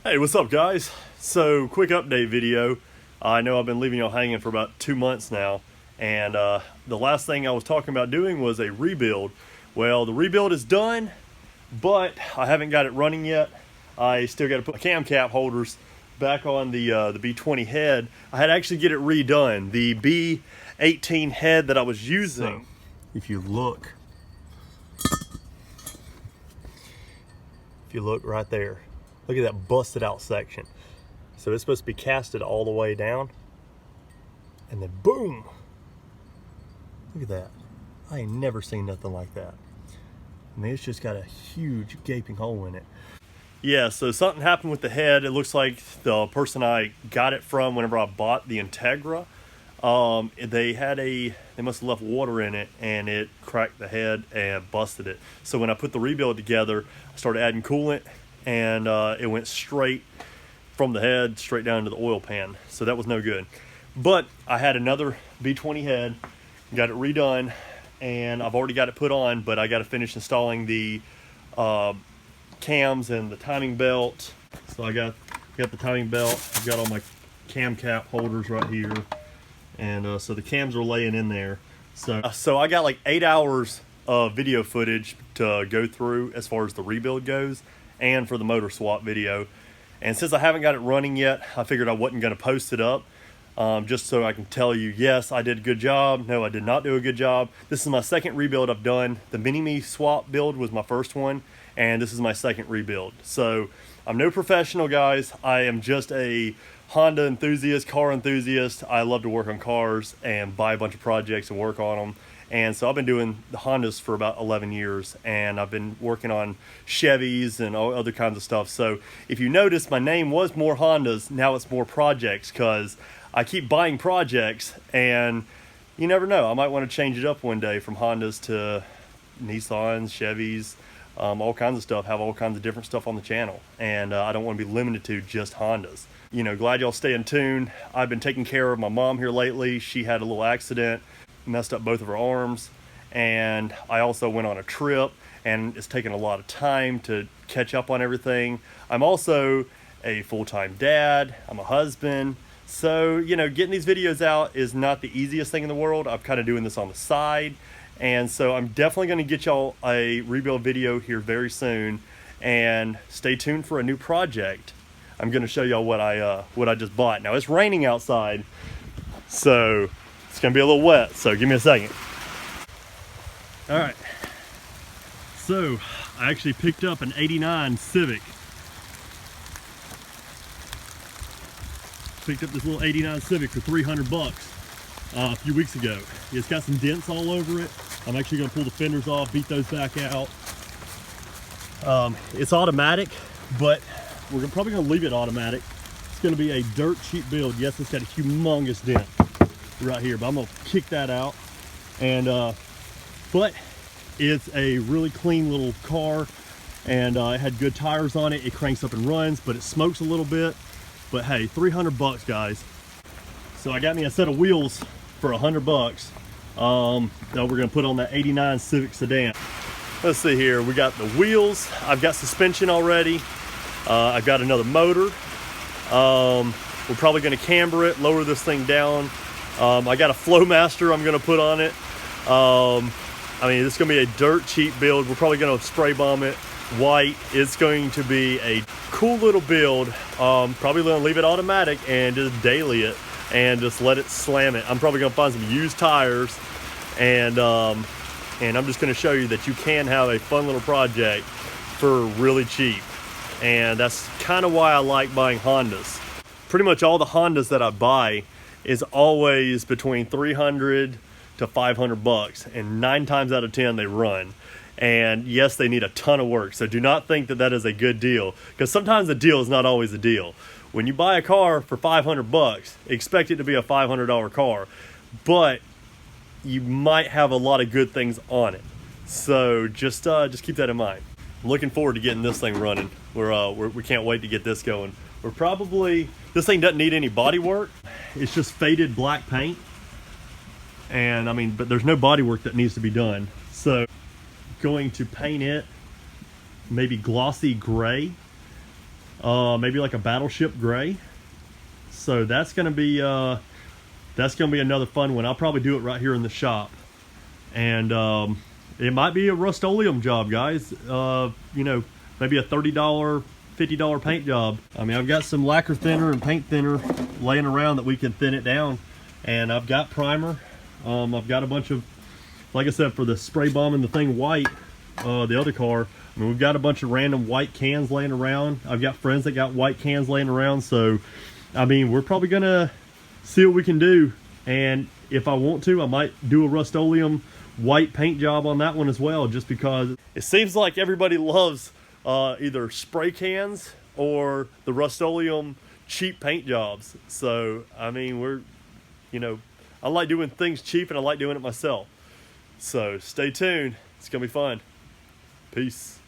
Hey, what's up guys? So, quick update video. I know I've been leaving y'all hanging for about 2 months now, and the last thing I was talking about doing was a rebuild. Well, the rebuild is done, but I haven't got it running yet. I still got to put my cam cap holders back on the B20 head. I had to actually get it redone. The B18 head that I was using, if you look right there, look at that busted out section. So it's supposed to be casted all the way down, and then boom, look at that. I ain't never seen nothing like that. I mean, it's just got a huge gaping hole in it. Yeah, so something happened with the head. It looks like the person I got it from whenever I bought the Integra, they must have left water in it, and it cracked the head and busted it. So when I put the rebuild together, I started adding coolant, and it went straight from the head straight down into the oil pan. So that was no good. But I had another B20 head, got it redone, and I've already got it put on, but I got to finish installing the cams and the timing belt. So I got the timing belt. I've got all my cam cap holders right here, and so the cams are laying in there. So I got like 8 hours of video footage to go through as far as the rebuild goes, and for the motor swap video. And since I haven't got it running yet, I figured I wasn't going to post it up, just so I can tell you, yes, I did a good job. No, I did not do a good job. This is my second rebuild I've done. The Mini-Me swap build was my first one, and this is my second rebuild. So I'm no professional, guys. I am just a Honda enthusiast, car enthusiast. I love to work on cars and buy a bunch of projects and work on them. And so I've been doing the Hondas for about 11 years, and I've been working on Chevys and all other kinds of stuff. So if you notice, my name was more Hondas, now it's more projects, because I keep buying projects, and you never know, I might want to change it up one day from Hondas to Nissans, Chevys, all kinds of stuff, have all kinds of different stuff on the channel. And I don't want to be limited to just Hondas. You know, glad y'all stay in tune. I've been taking care of my mom here lately. She had a little accident, messed up both of her arms, and I also went on a trip, and it's taken a lot of time to catch up on everything. I'm also a full-time dad, I'm a husband, so you know, getting these videos out is not the easiest thing in the world. I'm kind of doing this on the side, and so I'm definitely going to get y'all a rebuild video here very soon, and stay tuned for a new project. I'm going to show y'all what I just bought. Now it's raining outside, so it's gonna be a little wet, so give me a second. All right, so I actually picked up an '89 Civic. Picked up this little '89 Civic for 300 bucks a few weeks ago. It's got some dents all over it. I'm actually gonna pull the fenders off, beat those back out. It's automatic, but we're probably gonna leave it automatic. It's gonna be a dirt cheap build. Yes, it's got a humongous dent right here, but I'm gonna kick that out. And but it's a really clean little car, and it had good tires on it. It cranks up and runs, but it smokes a little bit. But hey, 300 bucks, guys. So I got me a set of wheels for 100 bucks that we're gonna put on that '89 Civic sedan. Let's see here, we got the wheels, I've got suspension already, I've got another motor. We're probably gonna camber it, lower this thing down. I got a Flowmaster I'm gonna put on it. I mean, this is gonna be a dirt cheap build. We're probably gonna spray bomb it white. It's going to be a cool little build. Probably gonna leave it automatic and just daily it and just let it slam it. I'm probably gonna find some used tires, and I'm just gonna show you that you can have a fun little project for really cheap. And that's kind of why I like buying Hondas. Pretty much all the Hondas that I buy is always between 300 to 500 bucks, and 9 times out of 10 they run. And yes, they need a ton of work, so do not think that that is a good deal, because sometimes the deal is not always a deal. When you buy a car for 500 bucks, expect it to be a $500 car, but you might have a lot of good things on it. So just keep that in mind. I'm looking forward to getting this thing running. We can't wait to get this going. This thing doesn't need any body work. It's just faded black paint. And I mean, but there's no body work that needs to be done. So going to paint it maybe glossy gray. maybe like a battleship gray. So that's gonna be another fun one. I'll probably do it right here in the shop, and it might be a Rust-Oleum job, guys. You know, maybe a $30, $50 paint job. I mean, I've got some lacquer thinner and paint thinner laying around that we can thin it down, and I've got primer. I've got a bunch of, like I said, for the spray bombing the thing white, the other car. I mean, we've got a bunch of random white cans laying around. I've got friends that got white cans laying around, so I mean, we're probably gonna see what we can do, and if I want to, I might do a Rust-Oleum white paint job on that one as well, just because it seems like everybody loves either spray cans or the Rust-Oleum cheap paint jobs. So I mean, you know, I like doing things cheap, and I like doing it myself. So stay tuned, it's gonna be fun. Peace.